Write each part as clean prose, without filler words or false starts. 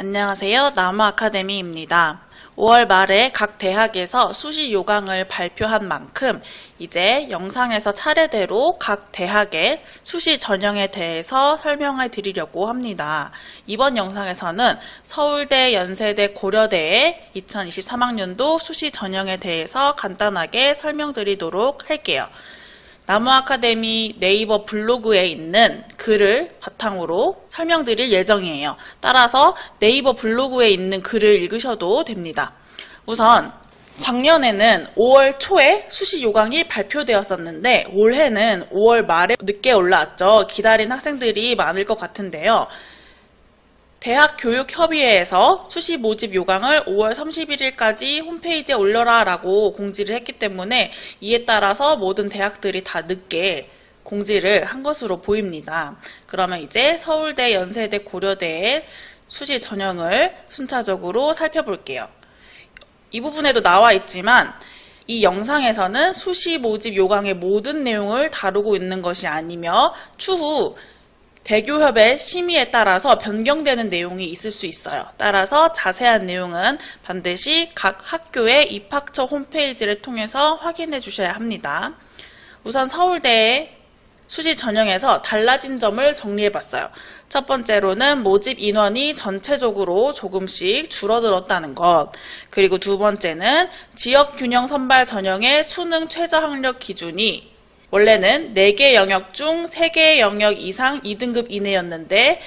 안녕하세요. 나무아카데미입니다. 5월 말에 각 대학에서 수시 요강을 발표한 만큼 이제 영상에서 차례대로 각 대학의 수시 전형에 대해서 설명해 드리려고 합니다. 이번 영상에서는 서울대, 연세대, 고려대의 2023학년도 수시 전형에 대해서 간단하게 설명드리도록 할게요. 나무아카데미 네이버 블로그에 있는 글을 바탕으로 설명드릴 예정이에요. 따라서 네이버 블로그에 있는 글을 읽으셔도 됩니다. 우선 작년에는 5월 초에 수시 요강이 발표되었었는데 올해는 5월 말에 늦게 올라왔죠. 기다린 학생들이 많을 것 같은데요. 대학교육협의회에서 수시 모집 요강을 5월 31일까지 홈페이지에 올려라 라고 공지를 했기 때문에 이에 따라서 모든 대학들이 다 늦게 공지를 한 것으로 보입니다. 그러면 이제 서울대, 연세대, 고려대의 수시 전형을 순차적으로 살펴볼게요. 이 부분에도 나와 있지만 이 영상에서는 수시 모집 요강의 모든 내용을 다루고 있는 것이 아니며 추후 대교협의 심의에 따라서 변경되는 내용이 있을 수 있어요. 따라서 자세한 내용은 반드시 각 학교의 입학처 홈페이지를 통해서 확인해 주셔야 합니다. 우선 서울대의 수시 전형에서 달라진 점을 정리해 봤어요. 첫 번째로는 모집 인원이 전체적으로 조금씩 줄어들었다는 것. 그리고 두 번째는 지역균형 선발 전형의 수능 최저학력 기준이 원래는 4개 영역 중 3개 영역 이상 2등급 이내였는데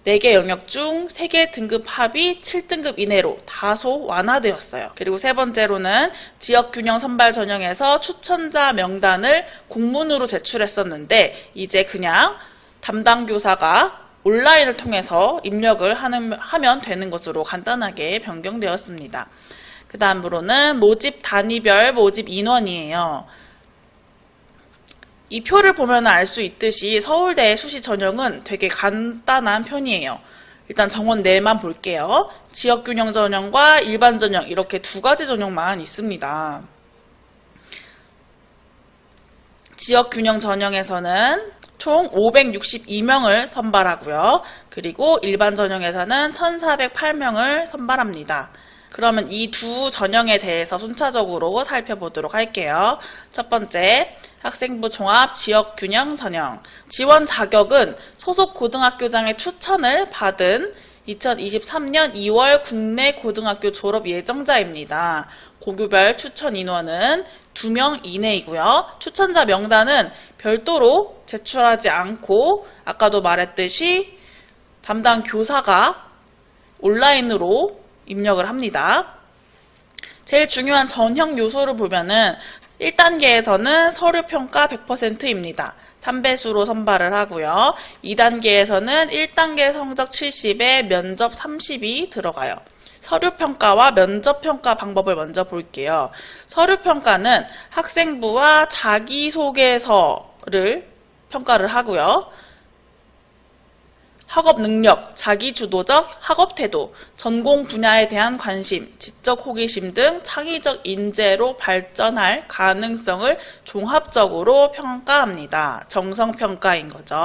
4개 영역 중 3개 등급 합이 7등급 이내로 다소 완화되었어요. 그리고 세 번째로는 지역균형 선발 전형에서 추천자 명단을 공문으로 제출했었는데 이제 그냥 담당 교사가 온라인을 통해서 입력을 하면 되는 것으로 간단하게 변경되었습니다. 그 다음으로는 모집 단위별 모집 인원이에요. 이 표를 보면 알 수 있듯이 서울대의 수시 전형은 되게 간단한 편이에요. 일단 정원 내만 볼게요. 지역균형 전형과 일반 전형 이렇게 두 가지 전형만 있습니다. 지역균형 전형에서는 총 562명을 선발하고요. 그리고 일반 전형에서는 1408명을 선발합니다. 그러면 이 두 전형에 대해서 순차적으로 살펴보도록 할게요. 첫 번째, 학생부 종합 지역균형 전형. 지원 자격은 소속 고등학교장의 추천을 받은 2023년 2월 국내 고등학교 졸업 예정자입니다. 고교별 추천 인원은 2명 이내이고요. 추천자 명단은 별도로 제출하지 않고 아까도 말했듯이 담당 교사가 온라인으로 입력을 합니다. 제일 중요한 전형 요소를 보면은 1단계에서는 서류평가 100%입니다. 3배수로 선발을 하고요. 2단계에서는 1단계 성적 70에 면접 30이 들어가요. 서류평가와 면접평가 방법을 먼저 볼게요. 서류평가는 학생부와 자기소개서를 평가를 하고요. 학업 능력, 자기주도적 학업 태도, 전공 분야에 대한 관심, 지적 호기심 등 창의적 인재로 발전할 가능성을 종합적으로 평가합니다. 정성평가인 거죠.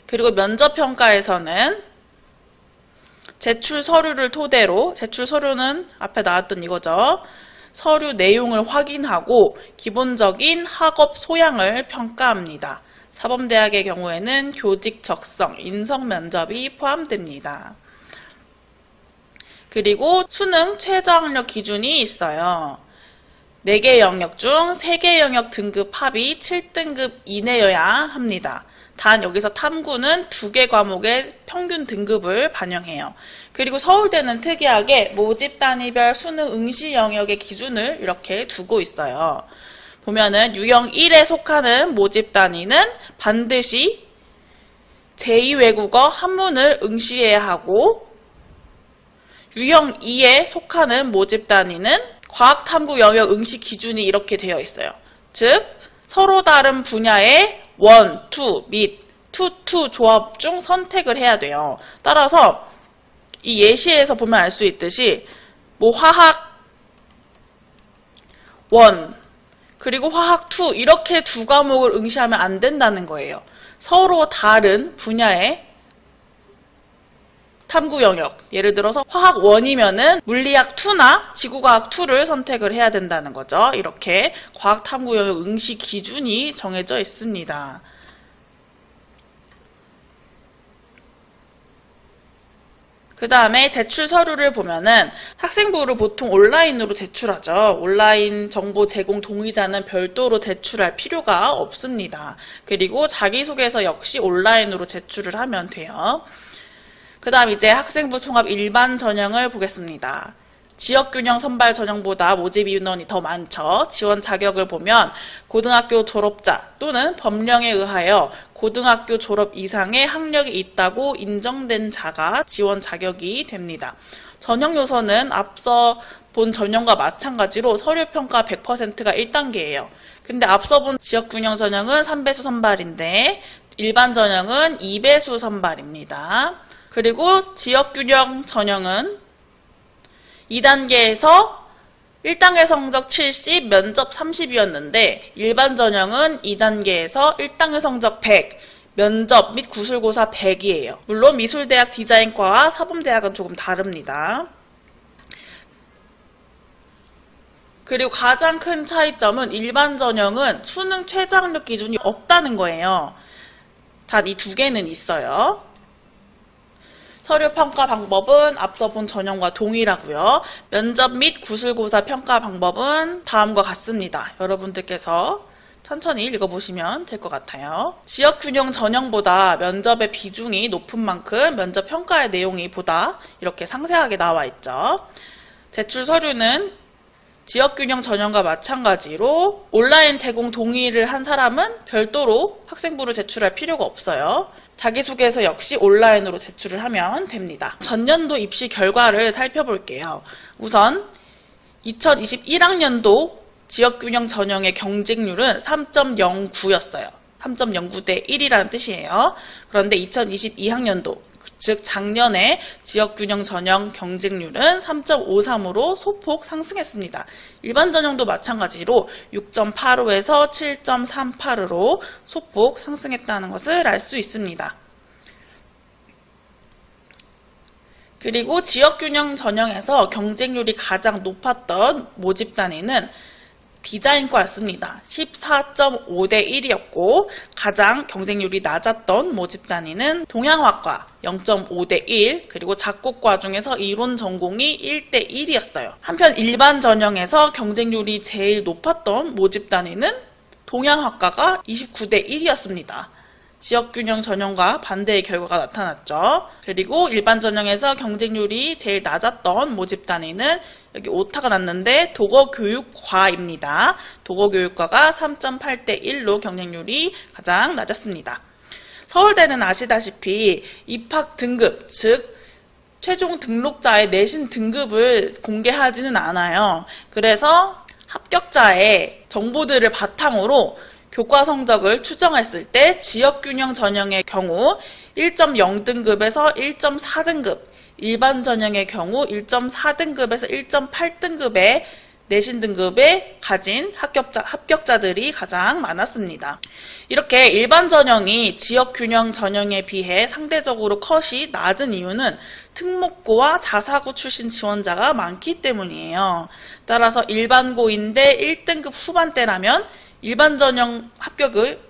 그리고 면접평가에서는 제출 서류를 토대로, 제출 서류는 앞에 나왔던 이거죠. 서류 내용을 확인하고 기본적인 학업 소양을 평가합니다. 사범대학의 경우에는 교직 적성, 인성 면접이 포함됩니다. 그리고 수능 최저학력 기준이 있어요. 4개 영역 중 3개 영역 등급 합이 7등급 이내여야 합니다. 단 여기서 탐구는 2개 과목의 평균 등급을 반영해요. 그리고 서울대는 특이하게 모집 단위별 수능 응시 영역의 기준을 이렇게 두고 있어요. 보면은 유형 1에 속하는 모집 단위는 반드시 제2외국어 한문을 응시해야 하고 유형 2에 속하는 모집 단위는 과학탐구 영역 응시 기준이 이렇게 되어 있어요. 즉 서로 다른 분야의 1, 2 및 2, 2 조합 중 선택을 해야 돼요. 따라서 이 예시에서 보면 알 수 있듯이 뭐 화학 1 그리고 화학 2 이렇게 두 과목을 응시하면 안 된다는 거예요. 서로 다른 분야의 탐구 영역, 예를 들어서 화학 1이면은 물리학 2나 지구과학 2를 선택을 해야 된다는 거죠. 이렇게 과학 탐구 영역 응시 기준이 정해져 있습니다. 그 다음에 제출 서류를 보면은 학생부를 보통 온라인으로 제출하죠. 온라인 정보 제공 동의자는 별도로 제출할 필요가 없습니다. 그리고 자기소개서 역시 온라인으로 제출을 하면 돼요. 그 다음 이제 학생부 통합 일반 전형을 보겠습니다. 지역균형 선발 전형보다 모집 인원이 더 많죠. 지원 자격을 보면 고등학교 졸업자 또는 법령에 의하여 고등학교 졸업 이상의 학력이 있다고 인정된 자가 지원 자격이 됩니다. 전형 요소는 앞서 본 전형과 마찬가지로 서류평가 100%가 1단계예요. 근데 앞서 본 지역균형 전형은 3배수 선발인데 일반 전형은 2배수 선발입니다. 그리고 지역균형 전형은 2단계에서 1단계 성적 70, 면접 30이었는데 일반 전형은 2단계에서 1단계 성적 100, 면접 및 구술고사 100이에요. 물론 미술대학 디자인과와 사범대학은 조금 다릅니다. 그리고 가장 큰 차이점은 일반 전형은 수능 최저학력 기준이 없다는 거예요. 단 이 두 개는 있어요. 서류 평가 방법은 앞서 본 전형과 동일하고요. 면접 및 구술고사 평가 방법은 다음과 같습니다. 여러분들께서 천천히 읽어보시면 될 것 같아요. 지역균형 전형보다 면접의 비중이 높은 만큼 면접 평가의 내용이 보다 이렇게 상세하게 나와 있죠. 제출 서류는 지역균형 전형과 마찬가지로 온라인 제공 동의를 한 사람은 별도로 학생부를 제출할 필요가 없어요. 자기소개서 역시 온라인으로 제출을 하면 됩니다. 전년도 입시 결과를 살펴볼게요. 우선 2021학년도 지역균형 전형의 경쟁률은 3.09였어요. 3.09 대 1이라는 뜻이에요. 그런데 2022학년도 즉 작년에 지역균형 전형 경쟁률은 3.53으로 소폭 상승했습니다. 일반 전형도 마찬가지로 6.85에서 7.38으로 소폭 상승했다는 것을 알 수 있습니다. 그리고 지역균형 전형에서 경쟁률이 가장 높았던 모집 단위는 디자인과였습니다. 14.5 대 1이었고 가장 경쟁률이 낮았던 모집 단위는 동양화과 0.5 대 1, 그리고 작곡과 중에서 이론 전공이 1 대 1이었어요. 한편 일반 전형에서 경쟁률이 제일 높았던 모집 단위는 동양학과가 29 대 1이었습니다. 지역균형 전형과 반대의 결과가 나타났죠. 그리고 일반 전형에서 경쟁률이 제일 낮았던 모집 단위는 여기 오타가 났는데 도거교육과입니다. 도거교육과가 3.8 대 1로 경쟁률이 가장 낮았습니다. 서울대는 아시다시피 입학 등급, 즉 최종 등록자의 내신 등급을 공개하지는 않아요. 그래서 합격자의 정보들을 바탕으로 교과 성적을 추정했을 때 지역균형 전형의 경우 1.0등급에서 1.4등급, 일반 전형의 경우 1.4등급에서 1.8등급의 내신 등급에 가진 합격자들이 가장 많았습니다. 이렇게 일반 전형이 지역균형 전형에 비해 상대적으로 컷이 낮은 이유는 특목고와 자사고 출신 지원자가 많기 때문이에요. 따라서 일반고인데 1등급 후반대라면 일반 전형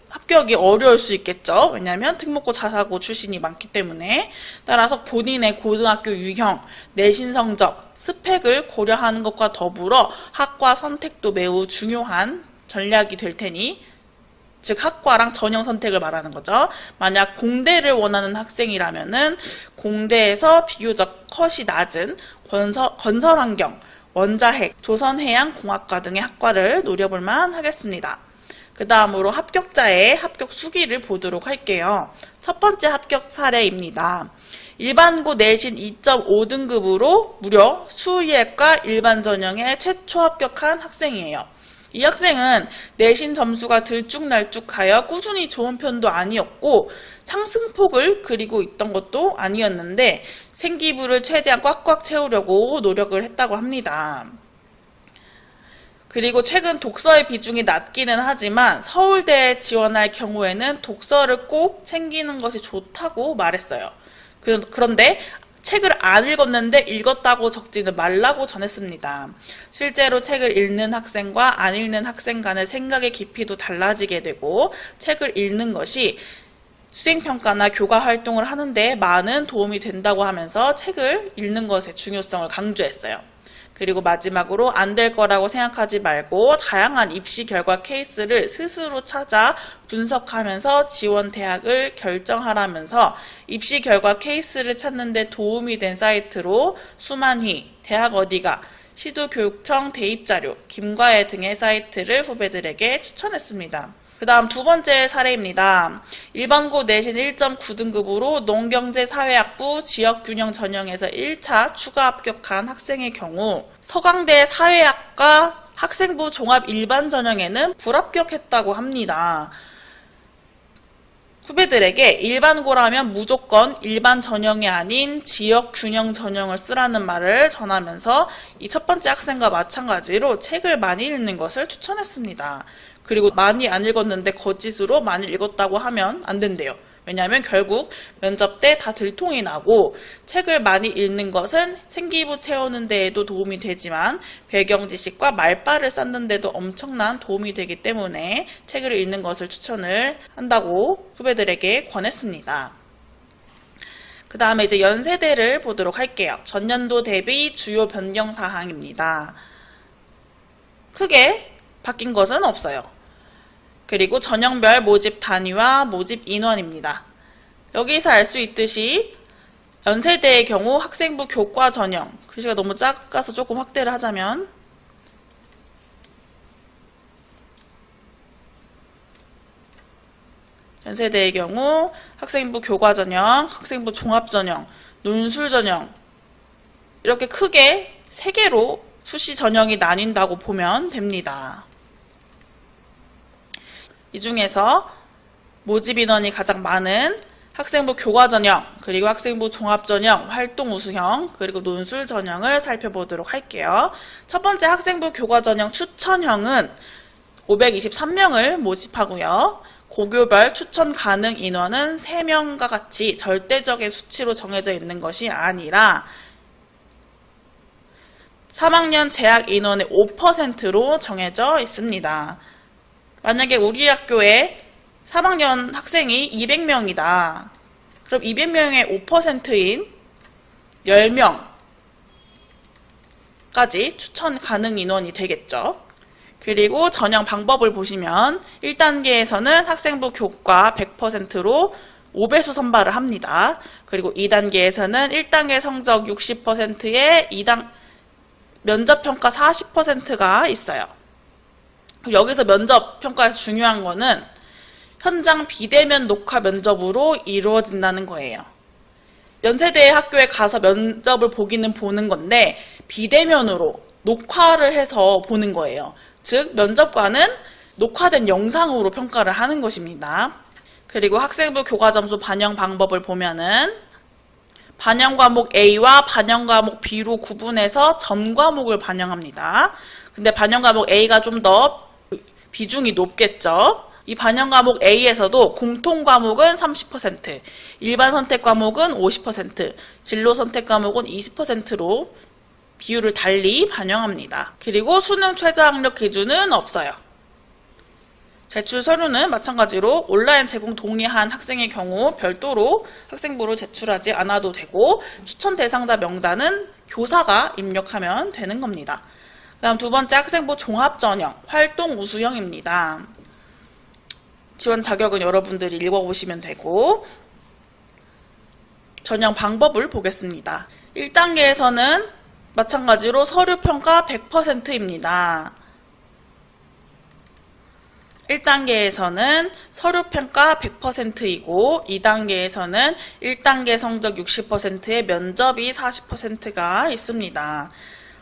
합격이 어려울 수 있겠죠. 왜냐하면 특목고 자사고 출신이 많기 때문에. 따라서 본인의 고등학교 유형, 내신 성적, 스펙을 고려하는 것과 더불어 학과 선택도 매우 중요한 전략이 될 테니, 즉 학과랑 전형 선택을 말하는 거죠. 만약 공대를 원하는 학생이라면은 공대에서 비교적 컷이 낮은 건설환경, 원자핵, 조선해양공학과 등의 학과를 노려볼 만 하겠습니다. 그 다음으로 합격자의 합격 수기를 보도록 할게요. 첫 번째 합격 사례입니다. 일반고 내신 2.5등급으로 무려 수의학과 일반 전형에 최초 합격한 학생이에요. 이 학생은 내신 점수가 들쭉날쭉하여 꾸준히 좋은 편도 아니었고 상승폭을 그리고 있던 것도 아니었는데 생기부를 최대한 꽉꽉 채우려고 노력을 했다고 합니다. 그리고 최근 독서의 비중이 낮기는 하지만 서울대에 지원할 경우에는 독서를 꼭 챙기는 것이 좋다고 말했어요. 그런데 책을 안 읽었는데 읽었다고 적지는 말라고 전했습니다. 실제로 책을 읽는 학생과 안 읽는 학생 간의 생각의 깊이도 달라지게 되고 책을 읽는 것이 수행평가나 교과 활동을 하는데 많은 도움이 된다고 하면서 책을 읽는 것의 중요성을 강조했어요. 그리고 마지막으로 안 될 거라고 생각하지 말고 다양한 입시 결과 케이스를 스스로 찾아 분석하면서 지원 대학을 결정하라면서 입시 결과 케이스를 찾는 데 도움이 된 사이트로 수만휘, 대학 어디가, 시도교육청 대입자료, 김과외 등의 사이트를 후배들에게 추천했습니다. 그 다음 두 번째 사례입니다. 일반고 내신 1.9등급으로 농경제사회학부 지역균형 전형에서 1차 추가 합격한 학생의 경우 서강대 사회학과 학생부 종합 일반 전형에는 불합격했다고 합니다. 후배들에게 일반고라면 무조건 일반 전형이 아닌 지역균형 전형을 쓰라는 말을 전하면서 이 첫 번째 학생과 마찬가지로 책을 많이 읽는 것을 추천했습니다. 그리고 많이 안 읽었는데 거짓으로 많이 읽었다고 하면 안 된대요. 왜냐하면 결국 면접 때 다 들통이 나고 책을 많이 읽는 것은 생기부 채우는 데에도 도움이 되지만 배경 지식과 말발을 쌓는 데도 엄청난 도움이 되기 때문에 책을 읽는 것을 추천을 한다고 후배들에게 권했습니다. 그 다음에 이제 연세대를 보도록 할게요. 전년도 대비 주요 변경 사항입니다. 크게 바뀐 것은 없어요. 그리고 전형별 모집 단위와 모집 인원입니다. 여기서 알 수 있듯이 연세대의 경우 학생부 교과 전형, 글씨가 너무 작아서 조금 확대를 하자면 연세대의 경우 학생부 교과 전형, 학생부 종합 전형, 논술 전형 이렇게 크게 3개로 수시 전형이 나뉜다고 보면 됩니다. 이 중에서 모집 인원이 가장 많은 학생부 교과 전형, 그리고 학생부 종합 전형, 활동 우수형, 그리고 논술 전형을 살펴보도록 할게요. 첫 번째 학생부 교과 전형 추천형은 523명을 모집하고요. 고교별 추천 가능 인원은 3명과 같이 절대적인 수치로 정해져 있는 것이 아니라 3학년 재학 인원의 5%로 정해져 있습니다. 만약에 우리 학교에 3학년 학생이 200명이다. 그럼 200명의 5%인 10명까지 추천 가능 인원이 되겠죠. 그리고 전형 방법을 보시면 1단계에서는 학생부 교과 100%로 5배수 선발을 합니다. 그리고 2단계에서는 1단계 성적 60%에 2단 면접평가 40%가 있어요. 여기서 면접평가에서 중요한 거는 현장 비대면 녹화 면접으로 이루어진다는 거예요. 연세대 학교에 가서 면접을 보기는 보는 건데 비대면으로 녹화를 해서 보는 거예요. 즉 면접관은 녹화된 영상으로 평가를 하는 것입니다. 그리고 학생부 교과 점수 반영 방법을 보면은 반영 과목 A와 반영 과목 B로 구분해서 전 과목을 반영합니다. 근데 반영 과목 A가 좀 더 비중이 높겠죠. 이 반영 과목 A에서도 공통 과목은 30%, 일반 선택 과목은 50%, 진로 선택 과목은 20%로 비율을 달리 반영합니다. 그리고 수능 최저 학력 기준은 없어요. 제출 서류는 마찬가지로 온라인 제공 동의한 학생의 경우 별도로 학생부로 제출하지 않아도 되고 추천 대상자 명단은 교사가 입력하면 되는 겁니다. 그 다음 두 번째 학생부 종합전형, 활동 우수형입니다. 지원 자격은 여러분들이 읽어보시면 되고 전형 방법을 보겠습니다. 1단계에서는 마찬가지로 서류평가 100%입니다. 1단계에서는 서류평가 100%이고 2단계에서는 1단계 성적 60%의 면접이 40%가 있습니다.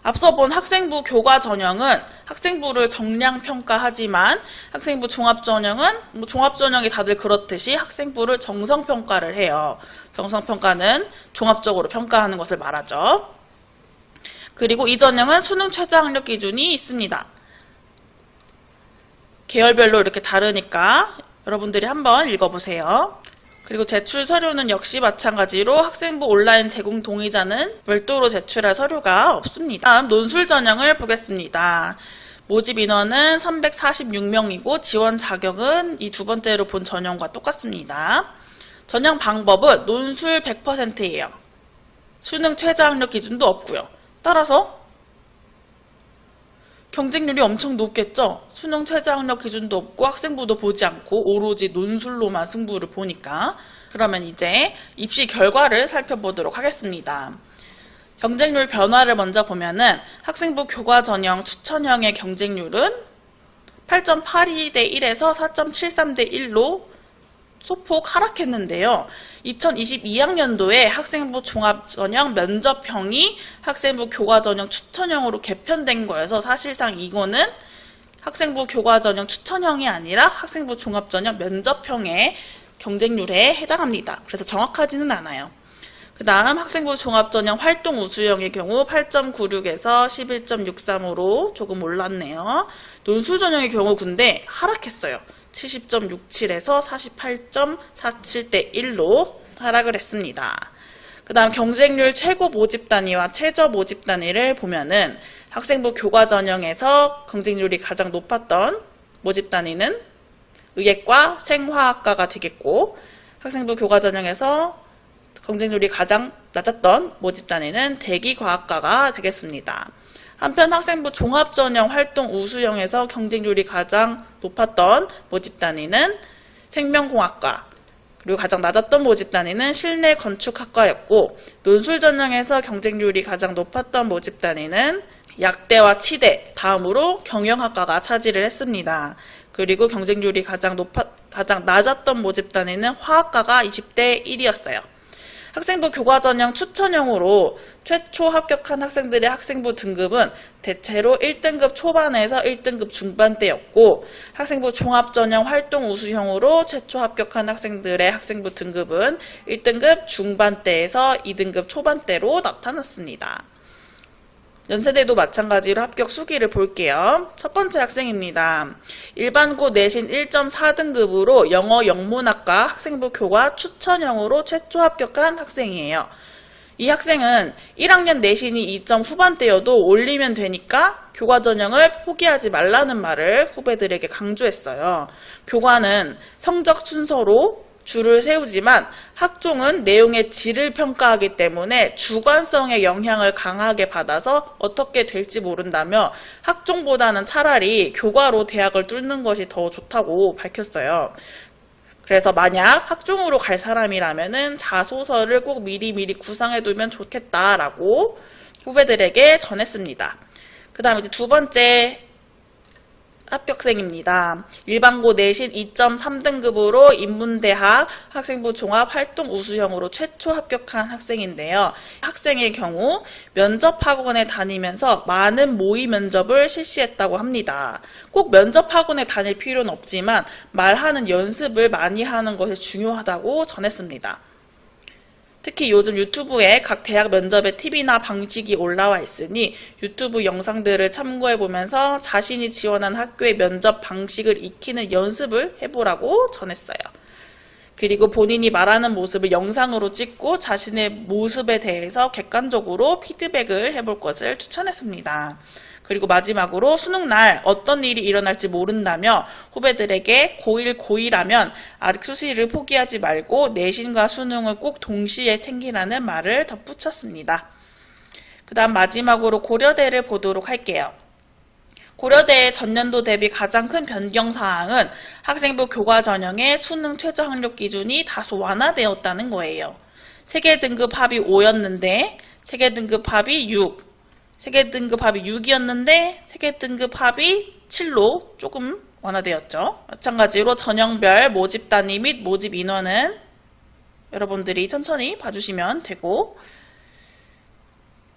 앞서 본 학생부 교과 전형은 학생부를 정량 평가하지만 학생부 종합 전형은 종합 전형이 다들 그렇듯이 학생부를 정성 평가를 해요. 정성 평가는 종합적으로 평가하는 것을 말하죠. 그리고 이 전형은 수능 최저 학력 기준이 있습니다. 계열별로 이렇게 다르니까 여러분들이 한번 읽어보세요. 그리고 제출 서류는 역시 마찬가지로 학생부 온라인 제공 동의자는 별도로 제출할 서류가 없습니다. 다음 논술 전형을 보겠습니다. 모집 인원은 346명이고 지원 자격은 이 두 번째로 본 전형과 똑같습니다. 전형 방법은 논술 100%예요. 수능 최저 학력 기준도 없고요. 따라서 경쟁률이 엄청 높겠죠? 수능 최저 학력 기준도 없고 학생부도 보지 않고 오로지 논술로만 승부를 보니까. 그러면 이제 입시 결과를 살펴보도록 하겠습니다. 경쟁률 변화를 먼저 보면은 학생부 교과 전형 추천형의 경쟁률은 8.82대 1에서 4.73대 1로 소폭 하락했는데요. 2022학년도에 학생부 종합전형 면접형이 학생부 교과전형 추천형으로 개편된 거여서 사실상 이거는 학생부 교과전형 추천형이 아니라 학생부 종합전형 면접형의 경쟁률에 해당합니다. 그래서 정확하지는 않아요. 그 다음 학생부 종합전형 활동 우수형의 경우 8.96에서 11.63으로 조금 올랐네요. 논술 전형의 경우 근데 하락했어요. 70.67에서 48.47대 1로 하락을 했습니다. 그 다음 경쟁률 최고 모집 단위와 최저 모집 단위를 보면은 학생부 교과 전형에서 경쟁률이 가장 높았던 모집 단위는 의예과 생화학과가 되겠고, 학생부 교과 전형에서 경쟁률이 가장 낮았던 모집 단위는 대기과학과가 되겠습니다. 한편 학생부 종합전형 활동 우수형에서 경쟁률이 가장 높았던 모집 단위는 생명공학과, 그리고 가장 낮았던 모집 단위는 실내건축학과였고, 논술 전형에서 경쟁률이 가장 높았던 모집 단위는 약대와 치대, 다음으로 경영학과가 차지를 했습니다. 그리고 경쟁률이 가장 낮았던 모집 단위는 화학과가 20대 1이었어요. 학생부 교과전형 추천형으로 최초 합격한 학생들의 학생부 등급은 대체로 1등급 초반에서 1등급 중반대였고, 학생부 종합전형 활동 우수형으로 최초 합격한 학생들의 학생부 등급은 1등급 중반대에서 2등급 초반대로 나타났습니다. 연세대도 마찬가지로 합격 수기를 볼게요. 첫 번째 학생입니다. 일반고 내신 1.4등급으로 영어 영문학과 학생부 교과 추천형으로 최초 합격한 학생이에요. 이 학생은 1학년 내신이 2점 후반대여도 올리면 되니까 교과 전형을 포기하지 말라는 말을 후배들에게 강조했어요. 교과는 성적 순서로 줄을 세우지만 학종은 내용의 질을 평가하기 때문에 주관성의 영향을 강하게 받아서 어떻게 될지 모른다며 학종보다는 차라리 교과로 대학을 뚫는 것이 더 좋다고 밝혔어요. 그래서 만약 학종으로 갈 사람이라면은 자소서를 꼭 미리미리 구상해두면 좋겠다라고 후배들에게 전했습니다. 그 다음에 이제 두 번째 합격생입니다. 일반고 내신 2.3등급으로 인문대학 학생부 종합 활동 우수형으로 최초 합격한 학생인데요. 학생의 경우 면접학원에 다니면서 많은 모의 면접을 실시했다고 합니다. 꼭 면접학원에 다닐 필요는 없지만 말하는 연습을 많이 하는 것이 중요하다고 전했습니다. 특히 요즘 유튜브에 각 대학 면접의 팁이나 방식이 올라와 있으니 유튜브 영상들을 참고해보면서 자신이 지원한 학교의 면접 방식을 익히는 연습을 해보라고 전했어요. 그리고 본인이 말하는 모습을 영상으로 찍고 자신의 모습에 대해서 객관적으로 피드백을 해볼 것을 추천했습니다. 그리고 마지막으로 수능날 어떤 일이 일어날지 모른다며 후배들에게 고1, 고2라면 아직 수시를 포기하지 말고 내신과 수능을 꼭 동시에 챙기라는 말을 덧붙였습니다. 그 다음 마지막으로 고려대를 보도록 할게요. 고려대의 전년도 대비 가장 큰 변경사항은 학생부 교과 전형의 수능 최저 학력 기준이 다소 완화되었다는 거예요. 세계 등급 합이 5였는데 세계 등급 합이 6, 세계 등급 합이 6이었는데 세계 등급 합이 7로 조금 완화되었죠. 마찬가지로 전형별 모집 단위 및 모집 인원은 여러분들이 천천히 봐주시면 되고,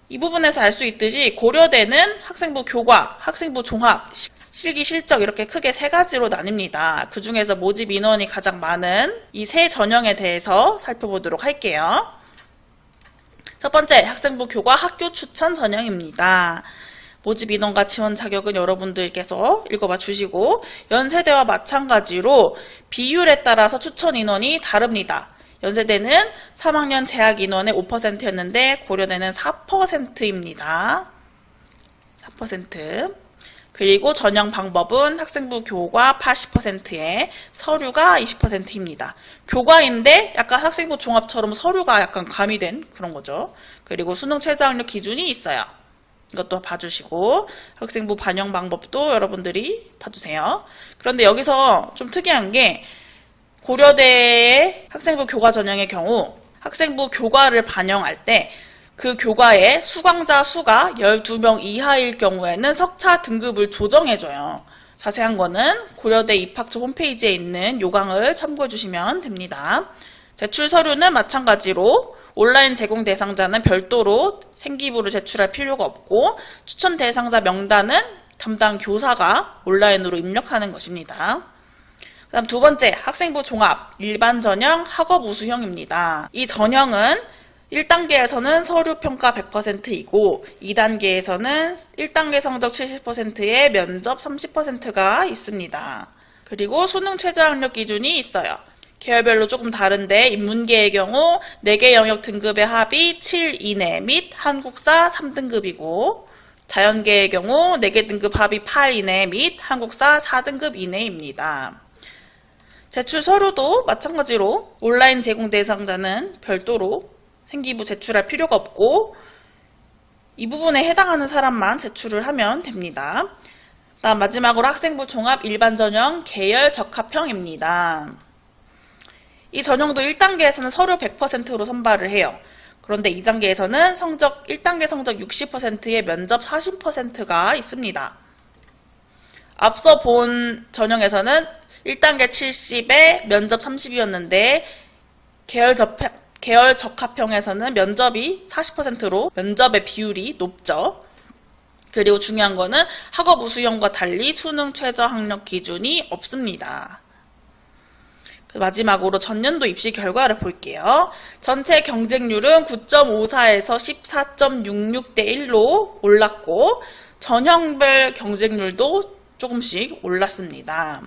이 부분에서 알 수 있듯이 고려대는 학생부 교과, 학생부 종합, 실기 실적 이렇게 크게 세 가지로 나뉩니다. 그 중에서 모집 인원이 가장 많은 이 세 전형에 대해서 살펴보도록 할게요. 첫 번째, 학생부 교과 학교 추천 전형입니다. 모집 인원과 지원 자격은 여러분들께서 읽어봐 주시고, 연세대와 마찬가지로 비율에 따라서 추천 인원이 다릅니다. 연세대는 3학년 재학 인원의 5%였는데 고려대는 4%입니다. 4%. 그리고 전형 방법은 학생부 교과 80%에 서류가 20%입니다. 교과인데 약간 학생부 종합처럼 서류가 약간 가미된 그런 거죠. 그리고 수능 최저학력 기준이 있어요. 이것도 봐주시고 학생부 반영 방법도 여러분들이 봐주세요. 그런데 여기서 좀 특이한 게 고려대의 학생부 교과 전형의 경우 학생부 교과를 반영할 때 그 교과의 수강자 수가 12명 이하일 경우에는 석차 등급을 조정해줘요. 자세한 거는 고려대 입학처 홈페이지에 있는 요강을 참고해 주시면 됩니다. 제출 서류는 마찬가지로 온라인 제공 대상자는 별도로 생기부를 제출할 필요가 없고 추천 대상자 명단은 담당 교사가 온라인으로 입력하는 것입니다. 그 다음 두 번째, 학생부 종합 일반 전형 학업 우수형입니다. 이 전형은 1단계에서는 서류 평가 100%이고 2단계에서는 1단계 성적 70%에 면접 30%가 있습니다. 그리고 수능 최저학력 기준이 있어요. 계열별로 조금 다른데 인문계의 경우 4개 영역 등급의 합이 7 이내 및 한국사 3등급이고 자연계의 경우 4개 등급 합이 8 이내 및 한국사 4등급 이내입니다. 제출 서류도 마찬가지로 온라인 제공 대상자는 별도로 생기부 제출할 필요가 없고 이 부분에 해당하는 사람만 제출을 하면 됩니다. 다음 마지막으로 학생부 종합 일반 전형 계열 적합형입니다. 이 전형도 1단계에서는 서류 100%로 선발을 해요. 그런데 2단계에서는 1단계 성적 60%에 면접 40%가 있습니다. 앞서 본 전형에서는 1단계 70에 면접 30이었는데 계열 적합형에서는 면접이 40%로 면접의 비율이 높죠. 그리고 중요한 거는 학업 우수형과 달리 수능 최저학력 기준이 없습니다. 마지막으로 전년도 입시 결과를 볼게요. 전체 경쟁률은 9.54에서 14.66대 1로 올랐고 전형별 경쟁률도 조금씩 올랐습니다.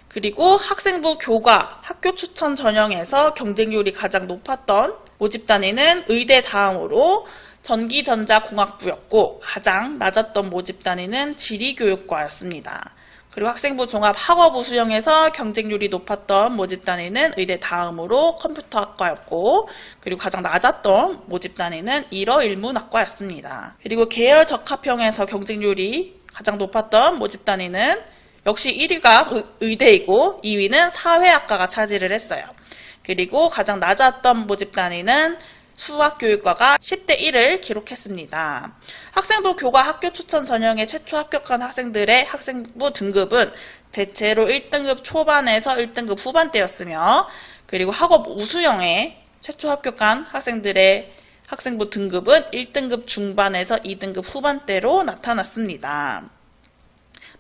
그리고 학생부 교과, 학교 추천 전형에서 경쟁률이 가장 높았던 모집 단위는 의대 다음으로 전기전자공학부였고 가장 낮았던 모집 단위는 지리교육과였습니다. 그리고 학생부 종합 학업 우수형에서 경쟁률이 높았던 모집 단위는 의대 다음으로 컴퓨터학과였고 그리고 가장 낮았던 모집 단위는 일어일문학과였습니다. 그리고 계열 적합형에서 경쟁률이 가장 높았던 모집 단위는 역시 1위가 의대이고 2위는 사회학과가 차지를 했어요. 그리고 가장 낮았던 모집 단위는 수학교육과가 10대 1을 기록했습니다. 학생부 교과 학교 추천 전형에 최초 합격한 학생들의 학생부 등급은 대체로 1등급 초반에서 1등급 후반대였으며 그리고 학업 우수형에 최초 합격한 학생들의 학생부 등급은 1등급 중반에서 2등급 후반대로 나타났습니다.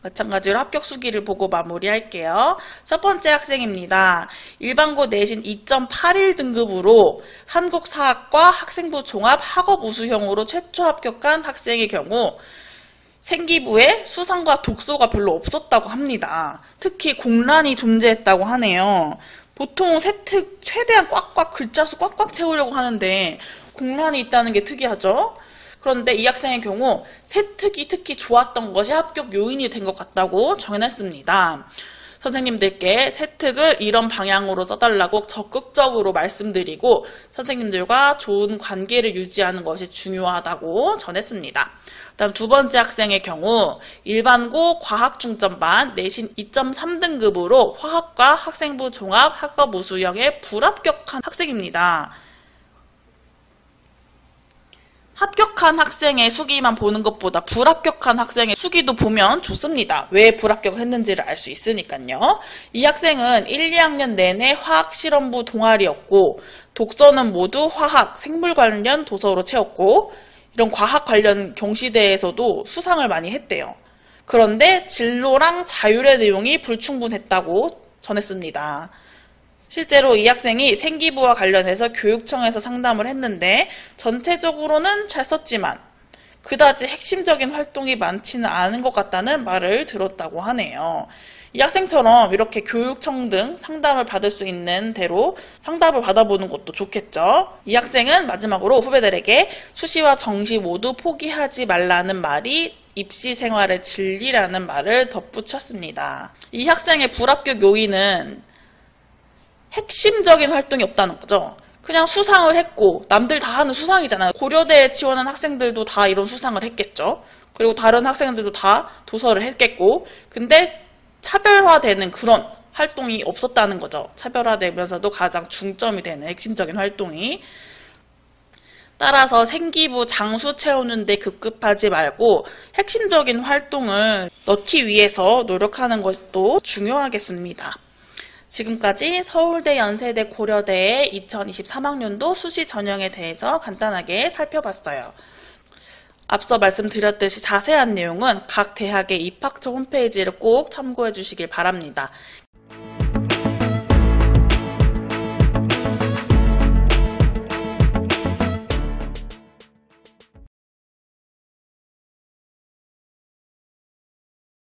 마찬가지로 합격 수기를 보고 마무리할게요. 첫 번째 학생입니다. 일반고 내신 2.81 등급으로 한국사학과 학생부 종합 학업 우수형으로 최초 합격한 학생의 경우 생기부에 수상과 독서가 별로 없었다고 합니다. 특히 공란이 존재했다고 하네요. 보통 세특 최대한 꽉꽉 글자 수 꽉꽉 채우려고 하는데 공란이 있다는 게 특이하죠? 그런데 이 학생의 경우 세특이 특히 좋았던 것이 합격 요인이 된 것 같다고 전했습니다. 선생님들께 세특을 이런 방향으로 써달라고 적극적으로 말씀드리고 선생님들과 좋은 관계를 유지하는 것이 중요하다고 전했습니다. 다음 두 번째 학생의 경우 일반고 과학중점반 내신 2.3등급으로 화학과 학생부 종합 학업 우수형에 불합격한 학생입니다. 합격한 학생의 수기만 보는 것보다 불합격한 학생의 수기도 보면 좋습니다. 왜 불합격을 했는지를 알 수 있으니까요. 이 학생은 1, 2학년 내내 화학실험부 동아리였고 독서는 모두 화학, 생물 관련 도서로 채웠고 이런 과학 관련 경시대에서도 수상을 많이 했대요. 그런데 진로랑 자율의 내용이 불충분했다고 전했습니다. 실제로 이 학생이 생기부와 관련해서 교육청에서 상담을 했는데 전체적으로는 잘 썼지만 그다지 핵심적인 활동이 많지는 않은 것 같다는 말을 들었다고 하네요. 이 학생처럼 이렇게 교육청 등 상담을 받을 수 있는 대로 상담을 받아보는 것도 좋겠죠. 이 학생은 마지막으로 후배들에게 수시와 정시 모두 포기하지 말라는 말이 입시 생활의 진리라는 말을 덧붙였습니다. 이 학생의 불합격 요인은 핵심적인 활동이 없다는 거죠. 그냥 수상을 했고, 남들 다 하는 수상이잖아요. 고려대에 지원한 학생들도 다 이런 수상을 했겠죠. 그리고 다른 학생들도 다 도서를 했겠고, 근데 차별화되는 그런 활동이 없었다는 거죠. 차별화되면서도 가장 중점이 되는 핵심적인 활동이. 따라서 생기부 장수 채우는 데 급급하지 말고 핵심적인 활동을 넣기 위해서 노력하는 것도 중요하겠습니다. 지금까지 서울대, 연세대, 고려대의 2023학년도 수시 전형에 대해서 간단하게 살펴봤어요. 앞서 말씀드렸듯이 자세한 내용은 각 대학의 입학처 홈페이지를 꼭 참고해 주시길 바랍니다.